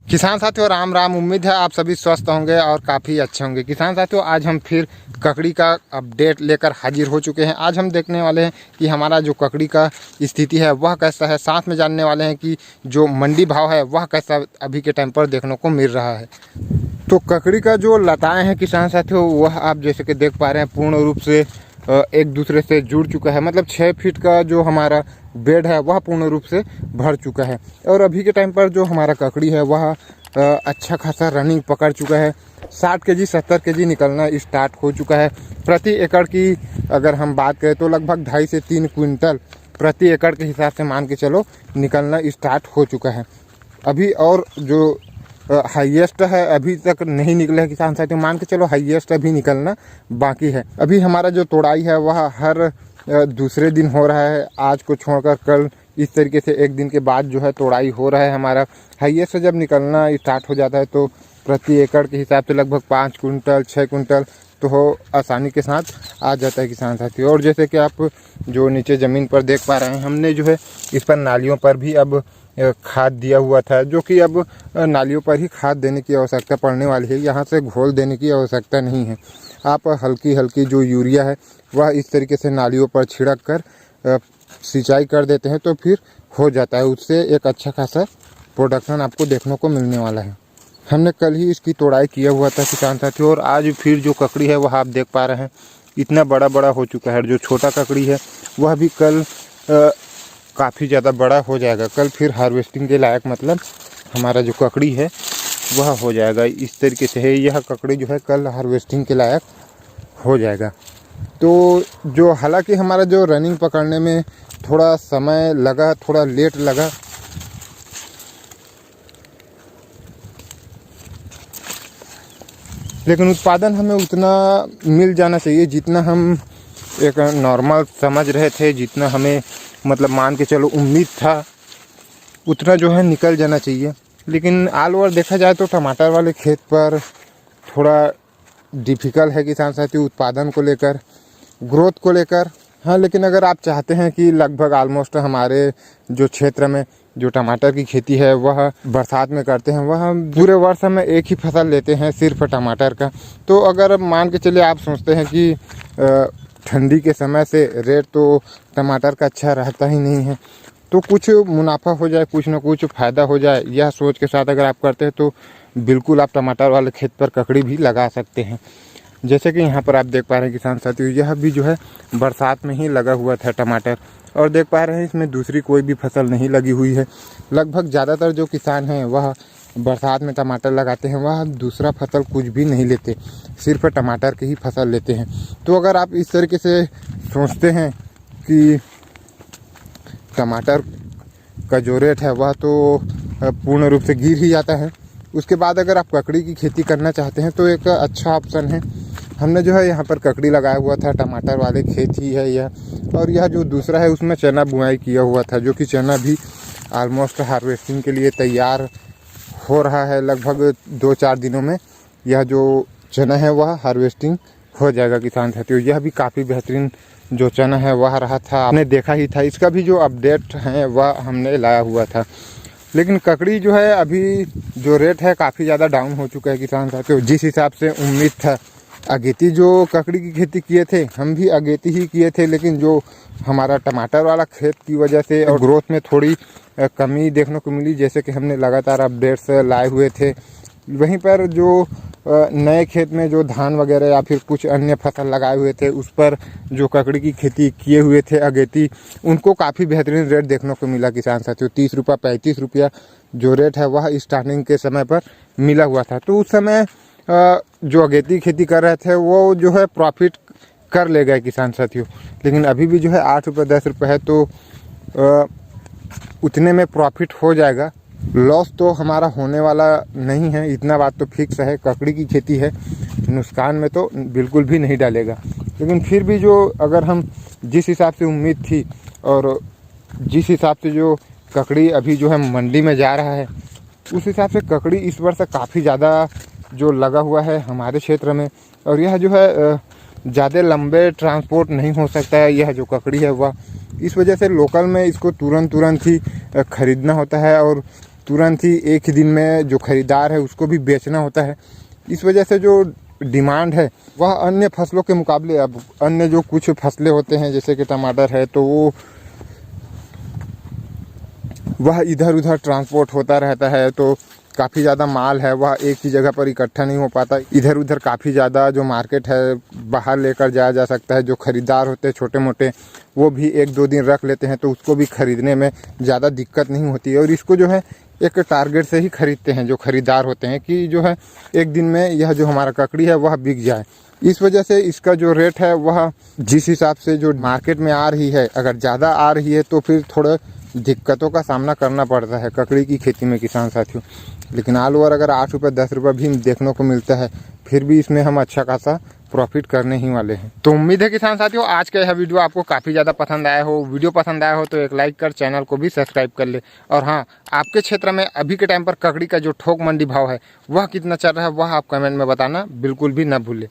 किसान साथियों राम राम। उम्मीद है आप सभी स्वस्थ होंगे और काफ़ी अच्छे होंगे। किसान साथियों आज हम फिर ककड़ी का अपडेट लेकर हाजिर हो चुके हैं। आज हम देखने वाले हैं कि हमारा जो ककड़ी का स्थिति है वह कैसा है, साथ में जानने वाले हैं कि जो मंडी भाव है वह कैसा अभी के टाइम पर देखने को मिल रहा है। तो ककड़ी का जो लताएँ हैं किसान साथियों वह आप जैसे कि देख पा रहे हैं पूर्ण रूप से एक दूसरे से जुड़ चुका है। मतलब 6 फीट का जो हमारा बेड है वह पूर्ण रूप से भर चुका है और अभी के टाइम पर जो हमारा ककड़ी है वह अच्छा खासा रनिंग पकड़ चुका है। 60 केजी 70 केजी निकलना स्टार्ट हो चुका है। प्रति एकड़ की अगर हम बात करें तो लगभग 2.5 से 3 क्विंटल प्रति एकड़ के हिसाब से मान के चलो निकलना स्टार्ट हो चुका है। अभी और जो हाईएस्ट है अभी तक नहीं निकले हैं किसान साथियों, मान के चलो हाईएस्ट अभी निकलना बाकी है। अभी हमारा जो तोड़ाई है वह हर दूसरे दिन हो रहा है। आज को छोड़कर कल इस तरीके से एक दिन के बाद जो है तोड़ाई हो रहा है। हमारा हाईएस्ट जब निकलना स्टार्ट हो जाता है तो प्रति एकड़ के हिसाब से लगभग 5 कुंटल 6 कुंटल तो हो आसानी के साथ आ जाता है किसान साथियों। और जैसे कि आप जो नीचे ज़मीन पर देख पा रहे हैं हमने जो है इस पर नालियों पर भी अब खाद दिया हुआ था, जो कि अब नालियों पर ही खाद देने की आवश्यकता पड़ने वाली है। यहाँ से घोल देने की आवश्यकता नहीं है। आप हल्की हल्की जो यूरिया है वह इस तरीके से नालियों पर छिड़क कर सिंचाई कर देते हैं तो फिर हो जाता है। उससे एक अच्छा खासा प्रोडक्शन आपको देखने को मिलने वाला है। हमने कल ही इसकी तोड़ाई किया हुआ था किसान साथियों और आज फिर जो ककड़ी है वह आप देख पा रहे हैं इतना बड़ा बड़ा हो चुका है। जो छोटा ककड़ी है वह भी कल काफ़ी ज़्यादा बड़ा हो जाएगा। कल फिर हार्वेस्टिंग के लायक मतलब हमारा जो ककड़ी है वह हो जाएगा। इस तरीके से है यह ककड़ी जो है कल हार्वेस्टिंग के लायक हो जाएगा। तो जो हालांकि हमारा जो रनिंग पकड़ने में थोड़ा समय लगा, थोड़ा लेट लगा, लेकिन उत्पादन हमें उतना मिल जाना चाहिए जितना हम एक नॉर्मल समझ रहे थे, जितना हमें मतलब मान के चलो उम्मीद था उतना जो है निकल जाना चाहिए। लेकिन ऑल ओवर देखा जाए तो टमाटर वाले खेत पर थोड़ा डिफ़िकल्ट है किसान साथियों, उत्पादन को लेकर, ग्रोथ को लेकर। हाँ, लेकिन अगर आप चाहते हैं कि लगभग ऑलमोस्ट हमारे जो क्षेत्र में जो टमाटर की खेती है वह बरसात में करते हैं, वह पूरे वर्ष में एक ही फसल लेते हैं सिर्फ टमाटर का। तो अगर मान के चलिए आप सोचते हैं कि ठंडी के समय से रेट तो टमाटर का अच्छा रहता ही नहीं है, तो कुछ मुनाफा हो जाए, कुछ ना कुछ फ़ायदा हो जाए, यह सोच के साथ अगर आप करते हैं तो बिल्कुल आप टमाटर वाले खेत पर ककड़ी भी लगा सकते हैं। जैसे कि यहाँ पर आप देख पा रहे हैं किसान साथियों यह भी जो है बरसात में ही लगा हुआ था टमाटर, और देख पा रहे हैं इसमें दूसरी कोई भी फसल नहीं लगी हुई है। लगभग ज़्यादातर जो किसान हैं वह बरसात में टमाटर लगाते हैं, वह दूसरा फसल कुछ भी नहीं लेते, सिर्फ टमाटर की ही फसल लेते हैं। तो अगर आप इस तरीके से सोचते हैं कि टमाटर का जो रेट है वह तो पूर्ण रूप से गिर ही जाता है, उसके बाद अगर आप ककड़ी की खेती करना चाहते हैं तो एक अच्छा ऑप्शन है। हमने जो है यहाँ पर ककड़ी लगाया हुआ था, टमाटर वाले खेत ही है यह, और यह जो दूसरा है उसमें चना बुआई किया हुआ था, जो कि चना भी ऑलमोस्ट हार्वेस्टिंग के लिए तैयार हो रहा है। लगभग 2-4 दिनों में यह जो चना है वह हार्वेस्टिंग हो जाएगा किसान साथियों। यह भी काफ़ी बेहतरीन जो चना है वह रहा था, आपने देखा ही था। इसका भी जो अपडेट है वह हमने लाया हुआ था। लेकिन ककड़ी जो है अभी जो रेट है काफ़ी ज़्यादा डाउन हो चुका है किसान साथियों। जिस हिसाब से उम्मीद था, अगेती जो ककड़ी की खेती किए थे हम भी अगेती ही किए थे, लेकिन जो हमारा टमाटर वाला खेत की वजह से और ग्रोथ में थोड़ी कमी देखने को मिली। जैसे कि हमने लगातार अपडेट्स लाए हुए थे, वहीं पर जो नए खेत में जो धान वगैरह या फिर कुछ अन्य फसल लगाए हुए थे उस पर जो ककड़ी की खेती किए हुए थे अगेती, उनको काफ़ी बेहतरीन रेट देखने को मिला किसान साथियों। 30 रुपये 35 रुपया जो रेट है वह स्टार्टिंग के समय पर मिला हुआ था। तो उस समय जो अगेती खेती कर रहे थे वो जो है प्रॉफिट कर ले गए किसान साथियों। लेकिन अभी भी जो है 8 रुपये 10 रुपये है तो उतने में प्रॉफिट हो जाएगा, लॉस तो हमारा होने वाला नहीं है, इतना बात तो फिक्स है। ककड़ी की खेती है, नुकसान में तो बिल्कुल भी नहीं डालेगा। लेकिन फिर भी जो अगर हम जिस हिसाब से उम्मीद थी और जिस हिसाब से जो ककड़ी अभी जो है मंडी में जा रहा है उस हिसाब से ककड़ी इस वर्ष काफ़ी ज़्यादा जो लगा हुआ है हमारे क्षेत्र में। और यह जो है ज़्यादा लंबे ट्रांसपोर्ट नहीं हो सकता है यह जो ककड़ी है वह, इस वजह से लोकल में इसको तुरंत ही ख़रीदना होता है और तुरंत ही एक ही दिन में जो खरीदार है उसको भी बेचना होता है। इस वजह से जो डिमांड है वह अन्य फसलों के मुकाबले, अब अन्य जो कुछ फसलें होते हैं जैसे कि टमाटर है तो वह इधर उधर ट्रांसपोर्ट होता रहता है, तो काफ़ी ज़्यादा माल है वह एक ही जगह पर इकट्ठा नहीं हो पाता। इधर उधर काफ़ी ज़्यादा जो मार्केट है बाहर लेकर जाया जा सकता है। जो खरीदार होते हैं छोटे मोटे वो भी 1-2 दिन रख लेते हैं, तो उसको भी खरीदने में ज़्यादा दिक्कत नहीं होती है। और इसको जो है एक टारगेट से ही खरीदते हैं जो खरीदार होते हैं कि जो है एक दिन में यह जो हमारा ककड़ी है वह बिक जाए। इस वजह से इसका जो रेट है वह जिस हिसाब से जो मार्केट में आ रही है, अगर ज़्यादा आ रही है तो फिर थोड़ा दिक्कतों का सामना करना पड़ता है ककड़ी की खेती में किसान साथियों। लेकिन आलू और अगर 8 रुपये 10 रुपये भी देखने को मिलता है, फिर भी इसमें हम अच्छा खासा प्रॉफिट करने ही वाले हैं। तो उम्मीद है किसान साथियों आज का यह वीडियो आपको काफ़ी ज़्यादा पसंद आया हो। वीडियो पसंद आया हो तो एक लाइक कर चैनल को भी सब्सक्राइब कर ले। और हाँ, आपके क्षेत्र में अभी के टाइम पर ककड़ी का जो थोक मंडी भाव है वह कितना चल रहा है वह आप कमेंट में बताना बिल्कुल भी ना भूलें।